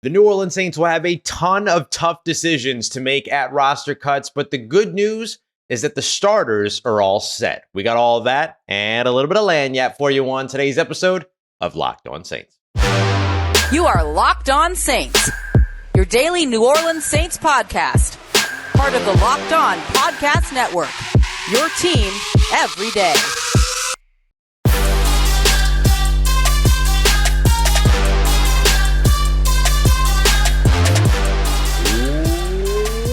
The New Orleans Saints will have a ton of tough decisions to make at roster cuts, but the good news is that the starters are all set. We got all of that and a little bit of lagniappe for you on today's episode of Locked On Saints. You are Locked On Saints, your daily New Orleans Saints podcast. Part of the Locked On Podcast Network, your team every day.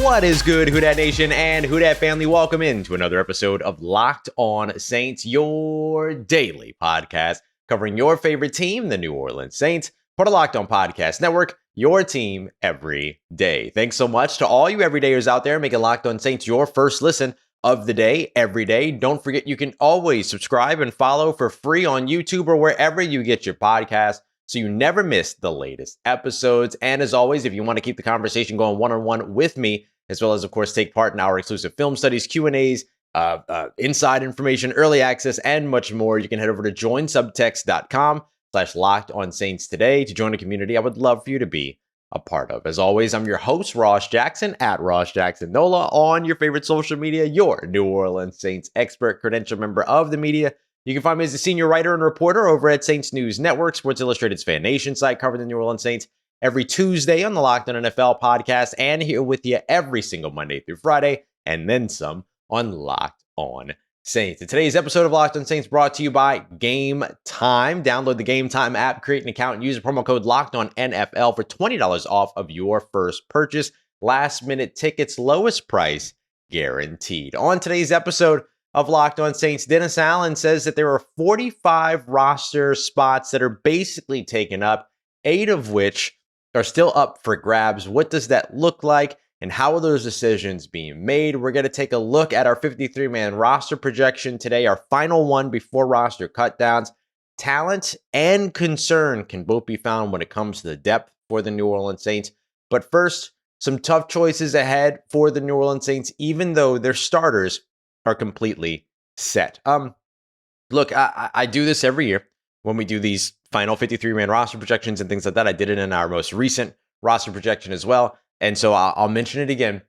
What is good, Who Dat Nation and Who Dat family? Welcome into another episode of Locked On Saints, your daily podcast covering your favorite team, the New Orleans Saints, part of Locked On Podcast Network, your team every day. Thanks so much to all you everydayers out there making Locked On Saints your first listen of the day, every day. Don't forget, you can always subscribe and follow for free on YouTube or wherever you get your podcast, so you never miss the latest episodes. And as always, if you want to keep the conversation going one-on-one with me, as well as, of course, take part in our exclusive film studies, Q&As, inside information, early access, and much more, you can head over to joinsubtext.com/LockedOnSaints today to join a community I would love for you to be a part of. As always, I'm your host, Ross Jackson, at Ross Jackson Nola, on your favorite social media, your New Orleans Saints expert, credentialed member of the media. You can find me as a senior writer and reporter over at Saints News Network, Sports Illustrated's Fan Nation site, covering the New Orleans Saints every Tuesday on the Locked On NFL podcast, and here with you every single Monday through Friday, and then some on Locked On Saints. And today's episode of Locked On Saints brought to you by Gametime. Download the Gametime app, create an account, and use the promo code LOCKEDONNFL for $20 off of your first purchase. Last minute tickets, lowest price guaranteed. On today's episode of Locked On Saints, Dennis Allen says that there are 45 roster spots that are basically taken up, 8 of which are still up for grabs. What does that look like, and how are those decisions being made? We're going to take a look at our 53-man roster projection today, our final one before roster cutdowns. Talent and concern can both be found when it comes to the depth for the New Orleans Saints. But first, some tough choices ahead for the New Orleans Saints, even though their starters are completely set. Look, I do this every year when we do these final 53-man roster projections and things like that. I did it in our most recent roster projection as well. And so I'll mention it again.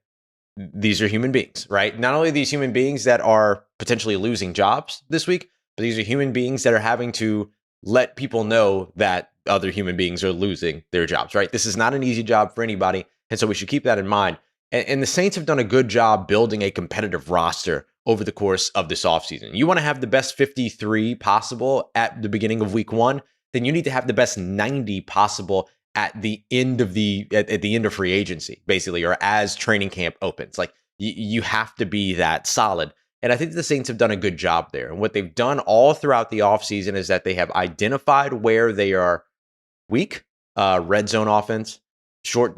These are human beings, right? Not only these human beings that are potentially losing jobs this week, but these are human beings that are having to let people know that other human beings are losing their jobs, right? This is not an easy job for anybody. And so we should keep that in mind. And the Saints have done a good job building a competitive roster over the course of this offseason. You want to have the best 53 possible at the beginning of week 1, then you need to have the best 90 possible at the end of free agency, basically, or as training camp opens. Like, you have to be that solid. And I think the Saints have done a good job there. And what they've done all throughout the offseason is that they have identified where they are weak, red zone offense, short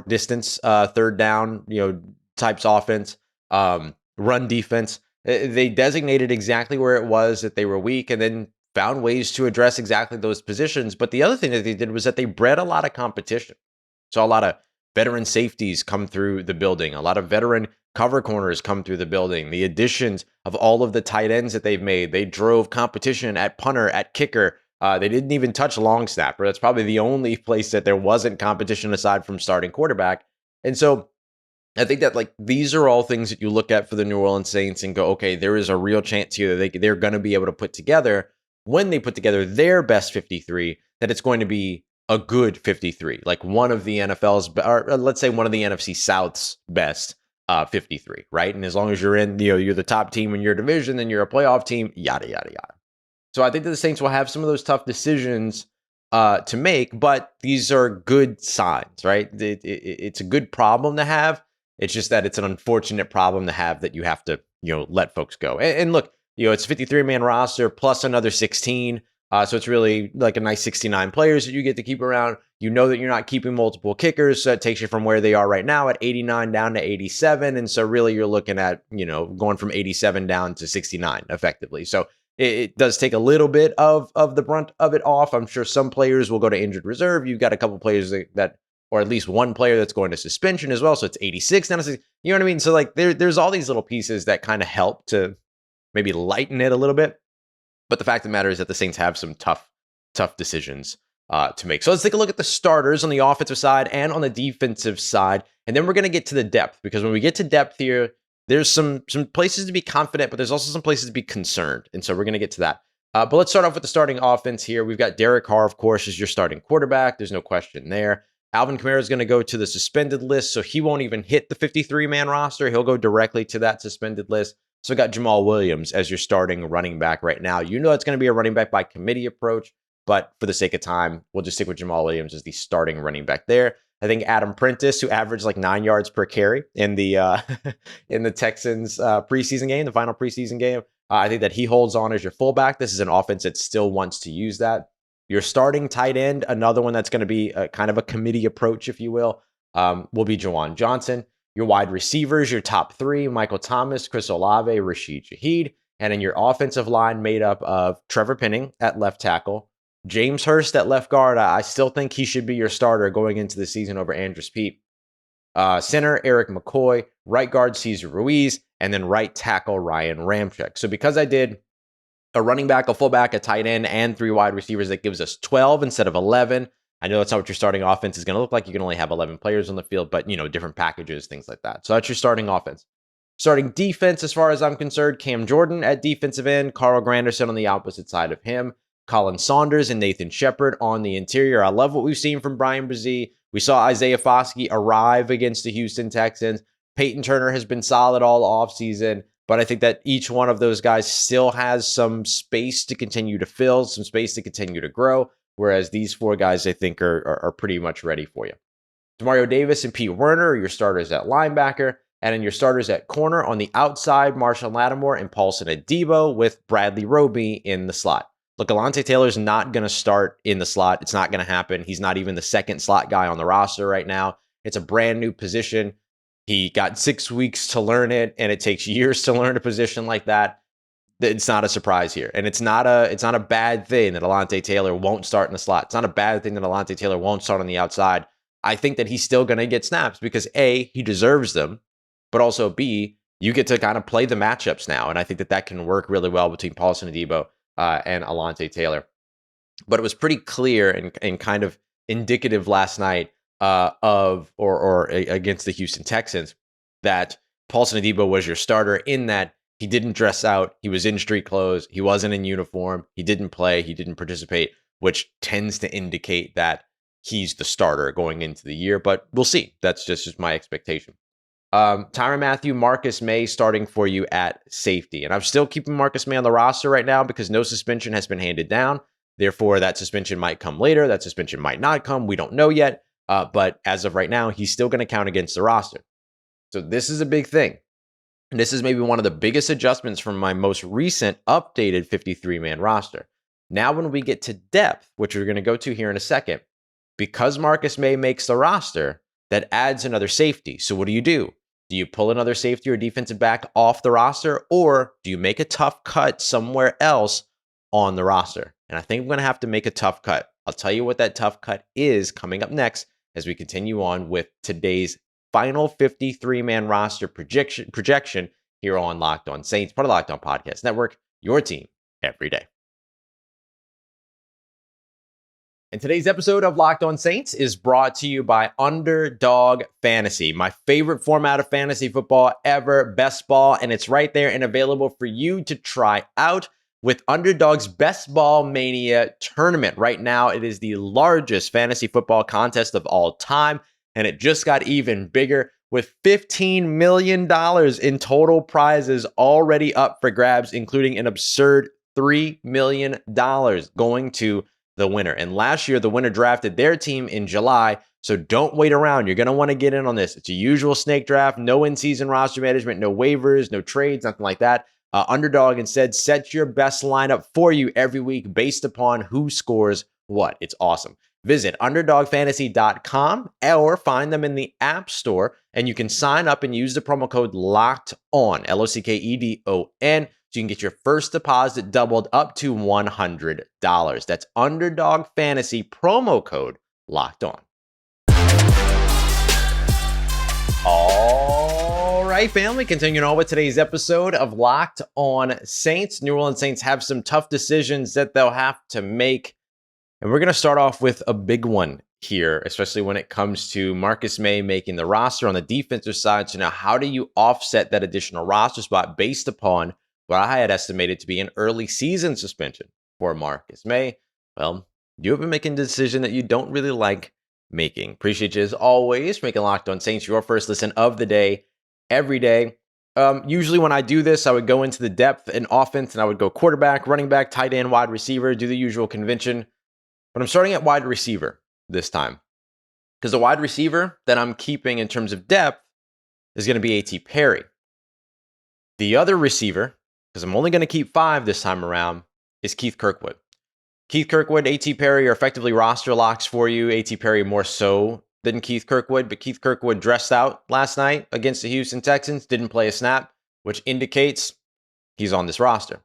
distance, third down, types offense, run defense. They designated exactly where it was that they were weak, and then found ways to address exactly those positions. But the other thing that they did was that they bred a lot of competition. So a lot of veteran safeties come through the building, a lot of veteran cover corners come through the building. The additions of all of the tight ends that they've made, they drove competition at punter, at kicker. They didn't even touch long snapper. That's probably the only place that there wasn't competition aside from starting quarterback. And so I think that, like, these are all things that you look at for the New Orleans Saints and go, okay, there is a real chance here that they're going to be able to put together, when they put together their best 53, that it's going to be a good 53, like one of the NFL's, or let's say one of the NFC South's best 53, right? And as long as you're in, you're the top team in your division, then you're a playoff team, yada, yada, yada. So I think that the Saints will have some of those tough decisions to make, but these are good signs, right? It's a good problem to have. It's just that it's an unfortunate problem to have that you have to, let folks go. And look, it's a 53-man roster plus another 16. So it's really like a nice 69 players that you get to keep around. You know that you're not keeping multiple kickers. So it takes you from where they are right now at 89 down to 87. And so really you're looking at, going from 87 down to 69 effectively. So it does take a little bit of the brunt of it off. I'm sure some players will go to injured reserve. You've got a couple players that or at least one player that's going to suspension as well. So it's 86 down to 60. You know what I mean? So like there's all these little pieces that kind of help to maybe lighten it a little bit. But the fact of the matter is that the Saints have some tough decisions to make. So let's take a look at the starters on the offensive side and on the defensive side. And then we're going to get to the depth, because when we get to depth here, there's some places to be confident, but there's also some places to be concerned. And so we're going to get to that. But let's start off with the starting offense here. We've got Derek Carr, of course, as your starting quarterback. There's no question there. Alvin Kamara is going to go to the suspended list, so he won't even hit the 53-man roster. He'll go directly to that suspended list. So we got Jamal Williams as your starting running back right now. You know it's going to be a running back by committee approach, but for the sake of time, we'll just stick with Jamal Williams as the starting running back there. I think Adam Prentice, who averaged like 9 yards per carry in the in the Texans preseason game, the final preseason game, I think that he holds on as your fullback. This is an offense that still wants to use that. Your starting tight end, another one that's going to be kind of a committee approach, if you will be Juwan Johnson. Your wide receivers, your top three, Michael Thomas, Chris Olave, Rashid Shaheed. And then your offensive line made up of Trevor Penning at left tackle, James Hurst at left guard. I still think he should be your starter going into the season over Andrus Peat. Center, Eric McCoy. Right guard, Cesar Ruiz. And then right tackle, Ryan Ramczyk. So because I did a running back, a fullback, a tight end, and 3 wide receivers, that gives us 12 instead of 11. I know that's not what your starting offense is going to look like. You can only have 11 players on the field, but, different packages, things like that. So that's your starting offense. Starting defense, as far as I'm concerned, Cam Jordan at defensive end, Carl Granderson on the opposite side of him, Colin Saunders and Nathan Shepard on the interior. I love what we've seen from Brian Brzee. We saw Isaiah Foskey arrive against the Houston Texans. Peyton Turner has been solid all offseason, but I think that each one of those guys still has some space to continue to fill, some space to continue to grow. Whereas these 4 guys, I think, are pretty much ready for you. Demario Davis and Pete Werner are your starters at linebacker. And then your starters at corner on the outside, Marshall Lattimore and Paulson Adebo with Bradley Roby in the slot. Look, Alontae Taylor's not going to start in the slot. It's not going to happen. He's not even the second slot guy on the roster right now. It's a brand new position. He got 6 weeks to learn it, and it takes years to learn a position like that. It's not a surprise here. And it's not a bad thing that Alontae Taylor won't start in the slot. It's not a bad thing that Alontae Taylor won't start on the outside. I think that he's still going to get snaps because A, he deserves them, but also B, you get to kind of play the matchups now. And I think that can work really well between Paulson Adebo and Alontae Taylor. But it was pretty clear and kind of indicative last night or against the Houston Texans that Paulson Adebo was your starter, in that he didn't dress out. He was in street clothes. He wasn't in uniform. He didn't play. He didn't participate, which tends to indicate that he's the starter going into the year. But we'll see. That's just my expectation. Tyrann Mathieu, Marcus May starting for you at safety. And I'm still keeping Marcus May on the roster right now because no suspension has been handed down. Therefore, that suspension might come later. That suspension might not come. We don't know yet. But as of right now, he's still going to count against the roster. So this is a big thing. And this is maybe one of the biggest adjustments from my most recent updated 53-man roster. Now, when we get to depth, which we're going to go to here in a second, because Marcus May makes the roster, that adds another safety. So what do? Do you pull another safety or defensive back off the roster, or do you make a tough cut somewhere else on the roster? And I think I'm going to have to make a tough cut. I'll tell you what that tough cut is coming up next as we continue on with today's final 53-man roster projection here on Locked On Saints, part of Locked On Podcast Network, your team every day. And today's episode of Locked On Saints is brought to you by Underdog Fantasy, my favorite format of fantasy football ever, best ball, and it's right there and available for you to try out with Underdog's Best Ball Mania tournament. Right now, it is the largest fantasy football contest of all time, and it just got even bigger with $15 million in total prizes already up for grabs, including an absurd $3 million going to the winner. And last year, the winner drafted their team in July, so don't wait around. You're going to want to get in on this. It's a usual snake draft, no in-season roster management, no waivers, no trades, nothing like that. Underdog instead sets your best lineup for you every week based upon who scores what. It's awesome. Visit underdogfantasy.com or find them in the App Store, and you can sign up and use the promo code LOCKEDON, LOCKEDON, so you can get your first deposit doubled up to $100. That's Underdog Fantasy promo code Locked On. All right, family, continuing on with today's episode of Locked On Saints. New Orleans Saints have some tough decisions that they'll have to make. And we're going to start off with a big one here, especially when it comes to Marcus Maye making the roster on the defensive side. So now how do you offset that additional roster spot based upon what I had estimated to be an early season suspension for Marcus Maye? Well, you have been making a decision that you don't really like making. Appreciate you as always making Locked On Saints your first listen of the day every day. Usually when I do this, I would go into the depth and offense and I would go quarterback, running back, tight end, wide receiver, do the usual convention. But I'm starting at wide receiver this time because the wide receiver that I'm keeping in terms of depth is going to be A.T. Perry. The other receiver, because I'm only going to keep 5 this time around, is Keith Kirkwood. Keith Kirkwood, A.T. Perry are effectively roster locks for you. A.T. Perry more so than Keith Kirkwood, but Keith Kirkwood dressed out last night against the Houston Texans, didn't play a snap, which indicates he's on this roster.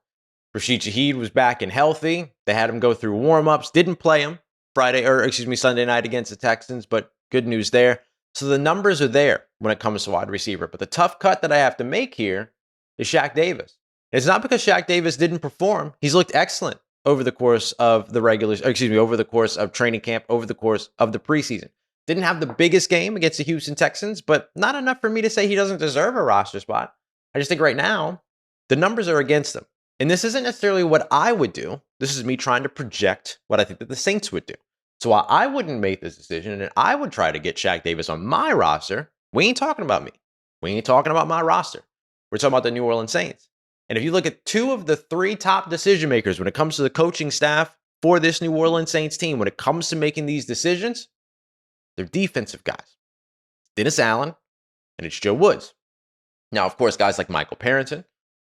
Rashid Shaheed was back and healthy. They had him go through warm-ups, didn't play him Sunday night against the Texans, but good news there. So the numbers are there when it comes to wide receiver. But the tough cut that I have to make here is Shaq Davis. It's not because Shaq Davis didn't perform. He's looked excellent over the course of over the course of training camp, over the course of the preseason. Didn't have the biggest game against the Houston Texans, but not enough for me to say he doesn't deserve a roster spot. I just think right now, the numbers are against him. And this isn't necessarily what I would do. This is me trying to project what I think that the Saints would do. So while I wouldn't make this decision and I would try to get Shaq Davis on my roster, we ain't talking about me. We ain't talking about my roster. We're talking about the New Orleans Saints. And if you look at 2 of the 3 top decision makers when it comes to the coaching staff for this New Orleans Saints team, when it comes to making these decisions, they're defensive guys. Dennis Allen and it's Joe Woods. Now, of course, guys like Michael Parrington,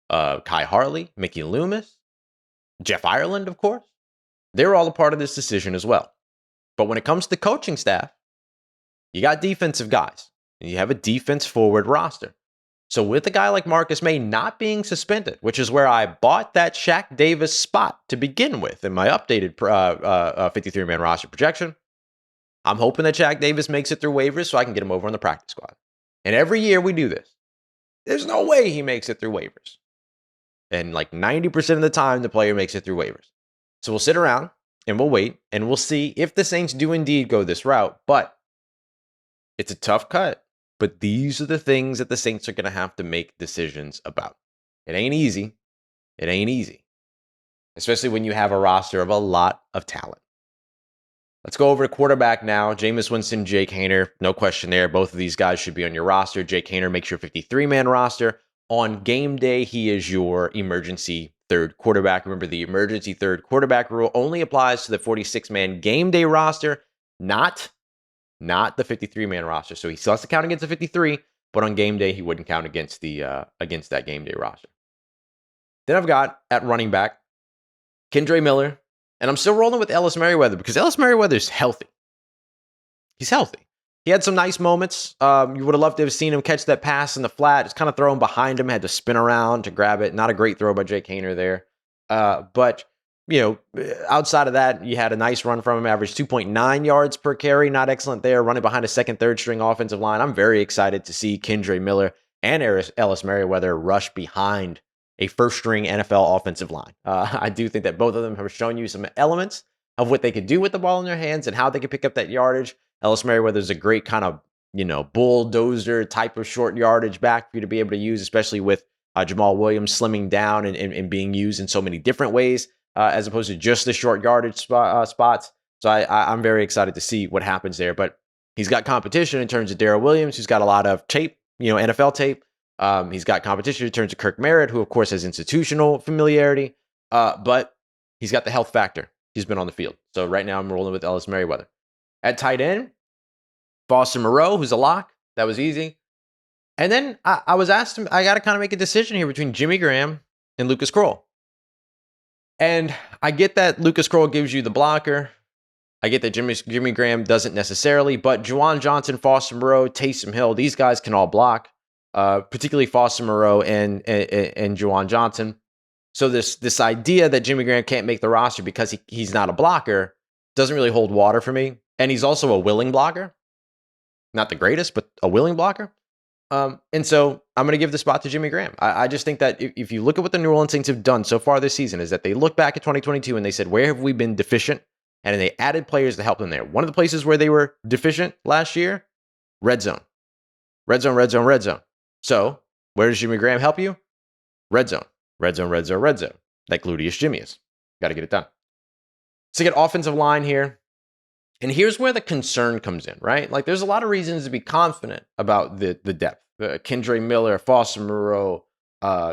Kai Harley, Mickey Loomis, Jeff Ireland, of course, they're all a part of this decision as well. But when it comes to the coaching staff, you got defensive guys, and you have a defense-forward roster. So with a guy like Marcus Maye not being suspended, which is where I bought that Shaq Davis spot to begin with in my updated 53-man roster projection, I'm hoping that Shaq Davis makes it through waivers so I can get him over on the practice squad. And every year we do this. There's no way he makes it through waivers. And like 90% of the time, the player makes it through waivers. So we'll sit around and we'll wait and we'll see if the Saints do indeed go this route. But it's a tough cut. But these are the things that the Saints are going to have to make decisions about. It ain't easy. It ain't easy. Especially when you have a roster of a lot of talent. Let's go over to quarterback now. Jameis Winston, Jake Haener. No question there. Both of these guys should be on your roster. Jake Haener makes your 53-man roster. On game day, he is your emergency third quarterback. Remember, the emergency third quarterback rule only applies to the 46-man game day roster, not the 53-man roster. So he still has to count against the 53, but on game day, he wouldn't count against against that game day roster. Then I've got at running back, Kendre Miller, and I'm still rolling with Ellis Merriweather because Ellis Merriweather's healthy. He's healthy. He had some nice moments. You would have loved to have seen him catch that pass in the flat. Just kind of throw him behind him. Had to spin around to grab it. Not a great throw by Jake Haener there. But, outside of that, you had a nice run from him. Averaged 2.9 yards per carry. Not excellent there. Running behind a second, third string offensive line. I'm very excited to see Kendre Miller and Ellis Merriweather rush behind a first-string NFL offensive line. I do think that both of them have shown you some elements of what they could do with the ball in their hands and how they could pick up that yardage. Ellis Merriweather is a great kind of, bulldozer type of short yardage back for you to be able to use, especially with Jamal Williams slimming down and being used in so many different ways, as opposed to just the short yardage spots. So I'm very excited to see what happens there. But he's got competition in terms of Darrell Williams, who's got a lot of tape, NFL tape. He's got competition in terms of Kirk Merritt, who, of course, has institutional familiarity. But he's got the health factor. He's been on the field. So right now I'm rolling with Ellis Merriweather. At tight end, Foster Moreau, who's a lock. That was easy. And then I was asked, I got to kind of make a decision here between Jimmy Graham and Lucas Kroll. And I get that Lucas Kroll gives you the blocker. I get that Jimmy Graham doesn't necessarily, but Juwan Johnson, Foster Moreau, Taysom Hill, these guys can all block, particularly Foster Moreau and Juwan Johnson. So this idea that Jimmy Graham can't make the roster because he's not a blocker doesn't really hold water for me. And he's also a willing blocker. Not the greatest, but a willing blocker. And so I'm going to give the spot to Jimmy Graham. I just think that if you look at what the New Orleans Saints have done so far this season, is that they look back at 2022 and they said, where have we been deficient? and they added players to help them there. One of the places where they were deficient last year, red zone. Red zone, red zone, red zone. So where does Jimmy Graham help you? Red zone, red zone, red zone, red zone. Like Gluteus Jimmy is. Got to get it done. So you get offensive line here. And here's where the concern comes in, right? Like there's a lot of reasons to be confident about the depth. Kendre Miller, Foster Moreau,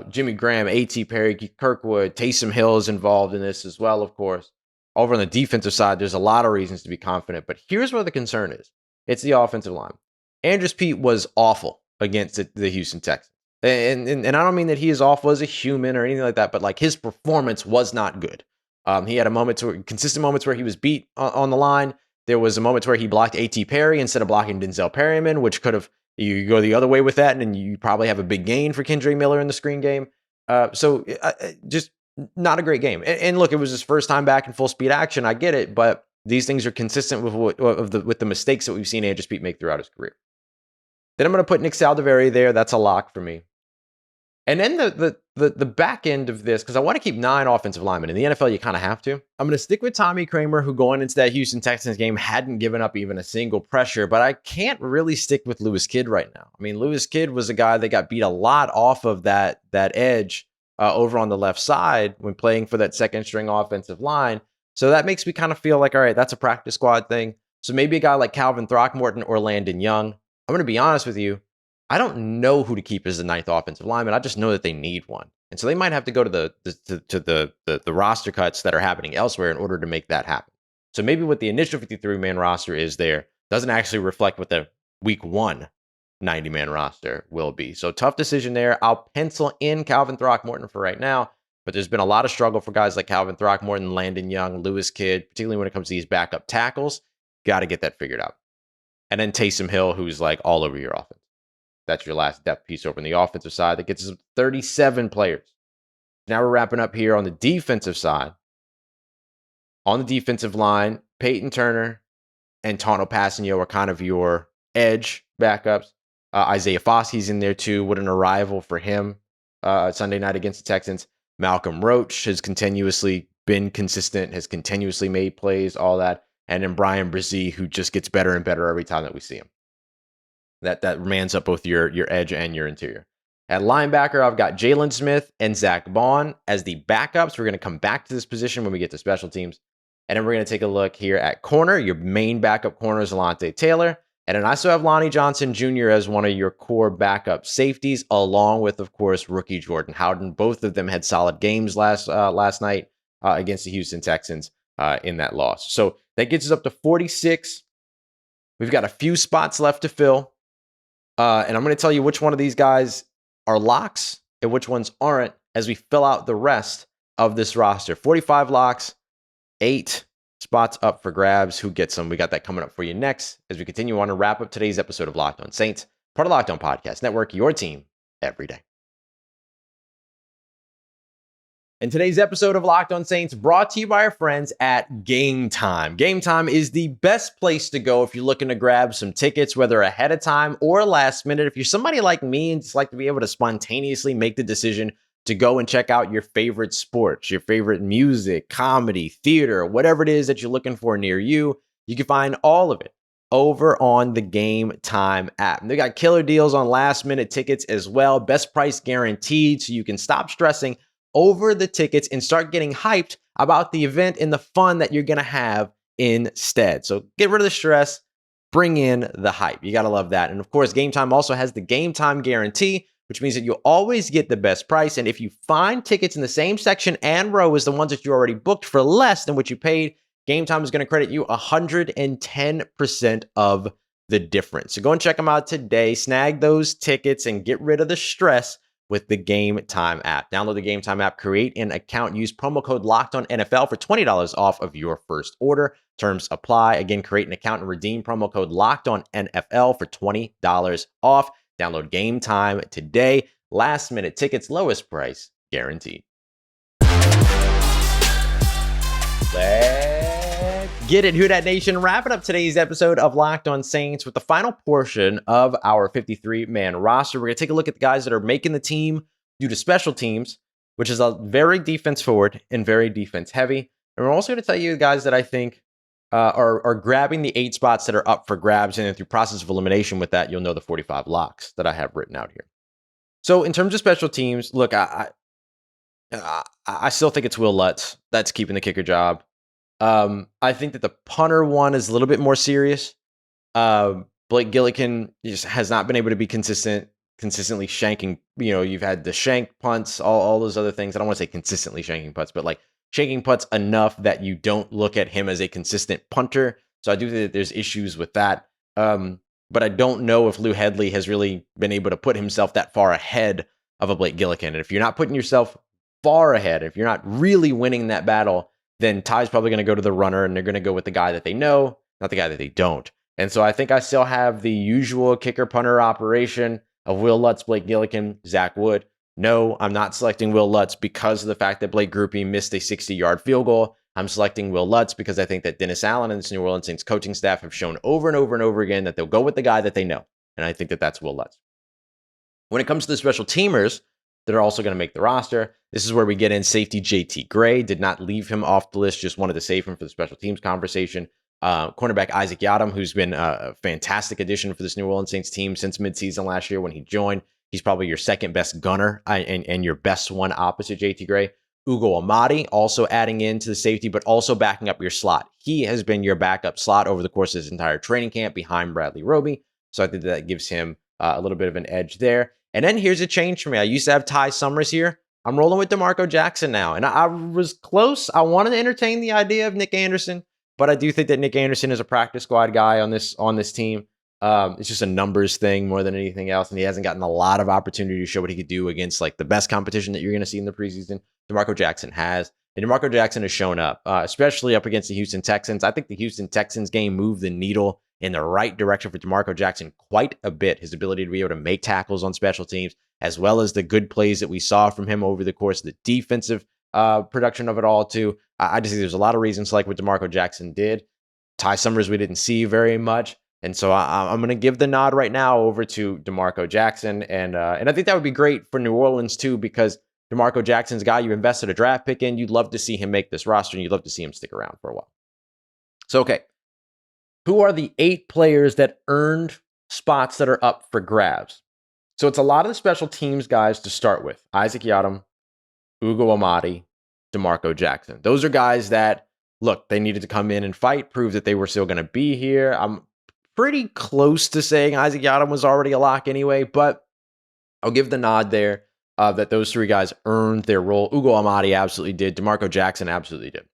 Jimmy Graham, A.T. Perry, Kirkwood, Taysom Hill is involved in this as well, of course. Over on the defensive side, there's a lot of reasons to be confident. But here's where the concern is. It's the offensive line. Andrews Pete was awful against the Houston Texans. And I don't mean that he is awful as a human or anything like that, but like his performance was not good. He had consistent moments where he was beat on the line. There was a moment where he blocked A.T. Perry instead of blocking Denzel Perryman, which could have, you go the other way with that, and then you probably have a big gain for Kendre Miller in the screen game. So just not a great game. And look, it was his first time back in full speed action. I get it, but these things are consistent with the mistakes that we've seen Andrews Pete make throughout his career. Then I'm going to put Nick Saldiveri there. That's a lock for me. And then the back end of this, because I want to keep 9 offensive linemen. In the NFL, you kind of have to. I'm going to stick with Tommy Kramer, who going into that Houston Texans game hadn't given up even a single pressure, but I can't really stick with Lewis Kidd right now. I mean, Lewis Kidd was a guy that got beat a lot off of that edge over on the left side when playing for that second string offensive line. So that makes me kind of feel like, all right, that's a practice squad thing. So maybe a guy like Calvin Throckmorton or Landon Young. I'm going to be honest with you. I don't know who to keep as the 9th offensive lineman. I just know that they need one. And so they might have to go to the roster cuts that are happening elsewhere in order to make that happen. So maybe what the initial 53-man roster is there doesn't actually reflect what the week 1 90-man roster will be. So tough decision there. I'll pencil in Calvin Throckmorton for right now, but there's been a lot of struggle for guys like Calvin Throckmorton, Landon Young, Lewis Kidd, particularly when it comes to these backup tackles. Got to get that figured out. And then Taysom Hill, who's like all over your offense. That's your last depth piece over on the offensive side. That gets us 37 players. Now we're wrapping up here on the defensive side. On the defensive line, Peyton Turner and Tano Passanio are kind of your edge backups. Isaiah Foskey's in there too. What an arrival for him Sunday night against the Texans. Malcolm Roach has continuously been consistent, has continuously made plays, all that. And then Brian Brzee, who just gets better and better every time that we see him. That mans up both your edge and your interior. At linebacker, I've got Jaylon Smith and Zack Baun as the backups. We're going to come back to this position when we get to special teams. And then we're going to take a look here at corner. Your main backup corner is Alontae Taylor. And then I still have Lonnie Johnson Jr. as one of your core backup safeties, along with, of course, rookie Jordan Howden. Both of them had solid games last night against the Houston Texans in that loss. So that gets us up to 46. We've got a few spots left to fill. And I'm going to tell you which one of these guys are locks and which ones aren't as we fill out the rest of this roster. 45 locks, 8 spots up for grabs. Who gets them? We got that coming up for you next as we continue on to wrap up today's episode of Locked On Saints, part of Locked On Podcast Network, your team every day. And today's episode of Locked On Saints brought to you by our friends at Gametime. Gametime is the best place to go if you're looking to grab some tickets, whether ahead of time or last minute. If you're somebody like me and just like to be able to spontaneously make the decision to go and check out your favorite sports, your favorite music, comedy, theater, whatever it is that you're looking for near you, you can find all of it over on the Gametime app. And they got killer deals on last minute tickets as well. Best price guaranteed, so you can stop stressing over the tickets and start getting hyped about the event and the fun that you're going to have instead. So get rid of the stress, bring in the hype. You got to love that. And of course, Gametime also has the Gametime guarantee, which means that you'll always get the best price. And if you find tickets in the same section and row as the ones that you already booked for less than what you paid, Gametime is going to credit you 110% of the difference. So go and check them out today. Snag those tickets and get rid of the stress with the Gametime app. Download the Gametime app, create an account, use promo code LOCKEDONNFL for $20 off of your first order. Terms apply. Again, create an account and redeem promo code LOCKEDONNFL for $20 off. Download Gametime today. Last minute tickets, lowest price guaranteed. Let's get it, Who Dat Nation. Wrapping up today's episode of Locked On Saints with the final portion of our 53-man roster. We're going to take a look at the guys that are making the team due to special teams, which is a very defense forward and very defense heavy. And we're also going to tell you the guys that I think are grabbing the 8 spots that are up for grabs. And then through process of elimination with that, you'll know the 45 locks that I have written out here. So in terms of special teams, look, I still think it's Will Lutz that's keeping the kicker job. I think that the punter one is a little bit more serious. Blake Gillikin just has not been able to be consistently shanking. You've had the shank punts, all those other things. I don't want to say consistently shanking punts, but like shanking punts enough that you don't look at him as a consistent punter. So I do think that there's issues with that. But I don't know if Lou Hedley has really been able to put himself that far ahead of a Blake Gillikin. And if you're not putting yourself far ahead, if you're not really winning that battle, then Ty's probably going to go to the runner and they're going to go with the guy that they know, not the guy that they don't. And so I think I still have the usual kicker punter operation of Will Lutz, Blake Gillikin, Zack Wood. No, I'm not selecting Will Lutz because of the fact that Blake Grupe missed a 60-yard field goal. I'm selecting Will Lutz because I think that Dennis Allen and this New Orleans Saints coaching staff have shown over and over and over again that they'll go with the guy that they know. And I think that that's Will Lutz. When it comes to the special teamers that are also going to make the roster, this is where we get in safety JT Gray. Did not leave him off the list, just wanted to save him for the special teams conversation. Cornerback Isaac Yiadom, who's been a fantastic addition for this New Orleans Saints team since midseason last year when he joined. He's probably your second best gunner and your best one opposite JT Gray. Ugo Amadi also adding into the safety, but also backing up your slot. He has been your backup slot over the course of his entire training camp behind Bradley Roby. So I think that gives him a little bit of an edge there. And then here's a change for me. I used to have Ty Summers here. I'm rolling with DeMarco Jackson now. And I was close. I wanted to entertain the idea of Nick Anderson, but I do think that Nick Anderson is a practice squad guy on this team. It's just a numbers thing more than anything else. And he hasn't gotten a lot of opportunity to show what he could do against like the best competition that you're going to see in the preseason. DeMarco Jackson has. And DeMarco Jackson has shown up, especially up against the Houston Texans. I think the Houston Texans game moved the needle in the right direction for DeMarco Jackson quite a bit. His ability to be able to make tackles on special teams, as well as the good plays that we saw from him over the course of the defensive production of it all too. I just think there's a lot of reasons to like what DeMarco Jackson did. Ty Summers, we didn't see very much. And so I'm going to give the nod right now over to DeMarco Jackson. And I think that would be great for New Orleans too, because DeMarco Jackson's a guy you invested a draft pick in. You'd love to see him make this roster, and you'd love to see him stick around for a while. So, okay. Who are the 8 players that earned spots that are up for grabs? So it's a lot of the special teams guys to start with. Isaac Yiadom, Ugo Amadi, DeMarco Jackson. Those are guys that, look, they needed to come in and fight, prove that they were still going to be here. I'm pretty close to saying Isaac Yiadom was already a lock anyway, but I'll give the nod there that those 3 guys earned their role. Ugo Amadi absolutely did. DeMarco Jackson absolutely did.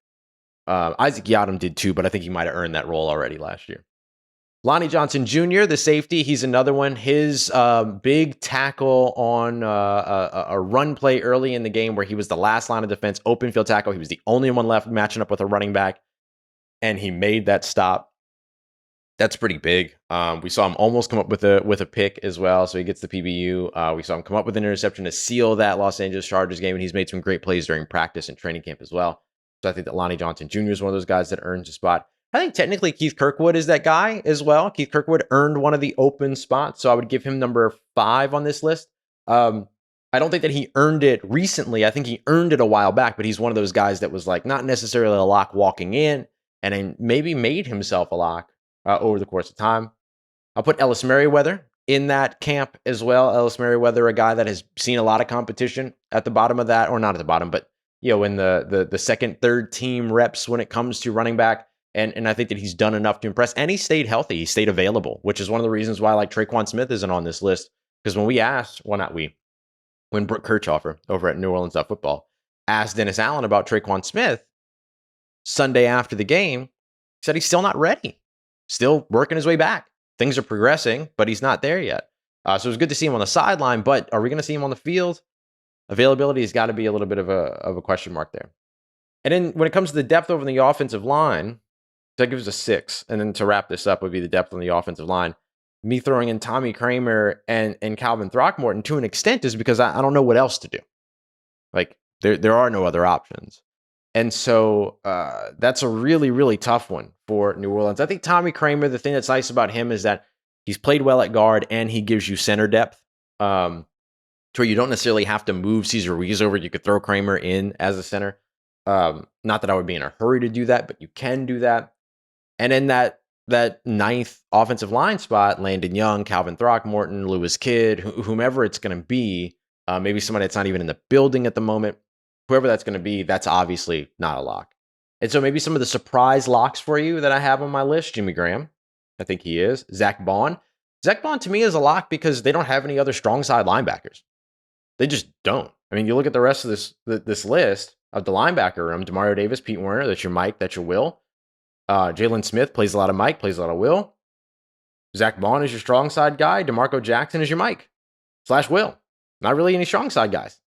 Isaac Yiadom did too, but I think he might have earned that role already last year. Lonnie Johnson Jr., the safety, he's another one. His big tackle on a run play early in the game where he was the last line of defense, open field tackle. He was the only one left matching up with a running back, and he made that stop. That's pretty big. We saw him almost come up with a pick as well, so he gets the PBU. We saw him come up with an interception to seal that Los Angeles Chargers game, and he's made some great plays during practice and training camp as well. So I think that Lonnie Johnson Jr. is one of those guys that earns a spot. I think technically Keith Kirkwood is that guy as well. Keith Kirkwood earned one of the open spots, so I would give him number 5 on this list. I don't think that he earned it recently. I think he earned it a while back, but he's one of those guys that was like not necessarily a lock walking in, and then maybe made himself a lock over the course of time. I'll put Ellis Merriweather in that camp as well. Ellis Merriweather, a guy that has seen a lot of competition at the bottom of that, or not at the bottom, but in the second, third team reps when it comes to running back. And I think that he's done enough to impress. And he stayed healthy. He stayed available, which is one of the reasons why like Traquan Smith isn't on this list. Because when we asked, when Brooke Kirchhofer over at New Orleans Football asked Dennis Allen about Traquan Smith Sunday after the game, he said he's still not ready. Still working his way back. Things are progressing, but he's not there yet. So it was good to see him on the sideline, but are we going to see him on the field? Availability has got to be a little bit of a question mark there. And then when it comes to the depth over the offensive line, that gives us a 6. And then to wrap this up would be the depth on the offensive line. Me throwing in Tommy Kramer and Calvin Throckmorton to an extent is because I don't know what else to do. Like there are no other options. And so that's a really, really tough one for New Orleans. I think Tommy Kramer, the thing that's nice about him is that he's played well at guard and he gives you center depth to where you don't necessarily have to move Cesar Ruiz over. You could throw Kramer in as a center. Not that I would be in a hurry to do that, but you can do that. And then that ninth offensive line spot, Landon Young, Calvin Throckmorton, Lewis Kidd, whomever it's going to be, maybe somebody that's not even in the building at the moment, whoever that's going to be, that's obviously not a lock. And so maybe some of the surprise locks for you that I have on my list, Jimmy Graham, I think he is. Zack Baun. Zack Baun to me is a lock because they don't have any other strong side linebackers. They just don't. I mean, you look at the rest of this list of the linebacker room, Demario Davis, Pete Werner, that's your Mike, that's your Will. Jalen Smith plays a lot of Mike, plays a lot of Will. Zack Baun is your strong side guy. DeMarco Jackson is your Mike / Will. Not really any strong side guys.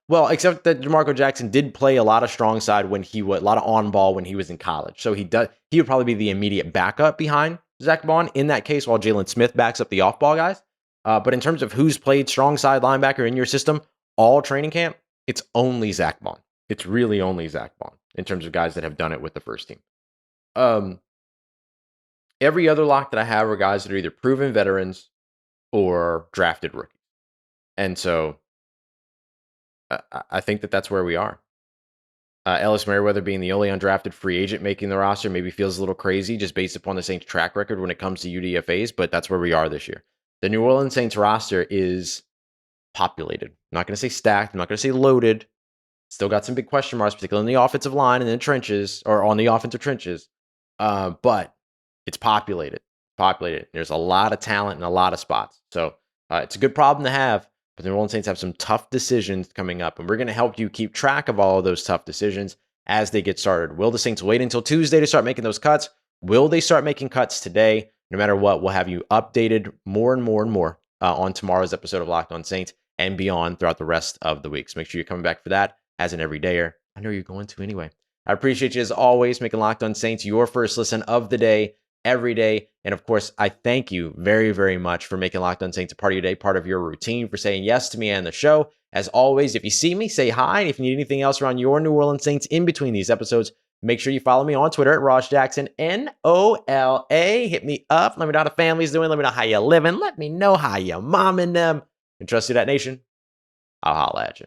Well, except that DeMarco Jackson did play a lot of strong side when he was a lot of on ball when he was in college. So he would probably be the immediate backup behind Zack Baun in that case, while Jalen Smith backs up the off ball guys. But in terms of who's played strong side linebacker in your system all training camp, it's only Zack Baun. It's really only Zack Baun in terms of guys that have done it with the first team. Every other lock that I have are guys that are either proven veterans or drafted rookies. And so I think that's where we are. Ellis Merriweather being the only undrafted free agent making the roster maybe feels a little crazy just based upon the Saints track record when it comes to UDFAs, but that's where we are this year. The New Orleans Saints roster is populated. I'm not going to say stacked. I'm not going to say loaded. Still got some big question marks, particularly in the offensive line and in the trenches, or on the offensive trenches. But it's populated. There's a lot of talent in a lot of spots. So it's a good problem to have. But the New Orleans Saints have some tough decisions coming up, and we're going to help you keep track of all of those tough decisions as they get started. Will the Saints wait until Tuesday to start making those cuts? Will they start making cuts today? No matter what, we'll have you updated more and more on tomorrow's episode of Locked On Saints and beyond throughout the rest of the week. So make sure you're coming back for that as an everydayer. I know you're going to anyway. I appreciate you as always, making Locked On Saints your first listen of the day, every day. And of course, I thank you very, very much for making Locked On Saints a part of your day, part of your routine, for saying yes to me and the show. As always, if you see me, say hi. And if you need anything else around your New Orleans Saints in between these episodes, make sure you follow me on Twitter at Ross Jackson, NOLA. Hit me up. Let me know how the family's doing. Let me know how you're living. Let me know how you're momming them. And trust you, that nation. I'll holla at you.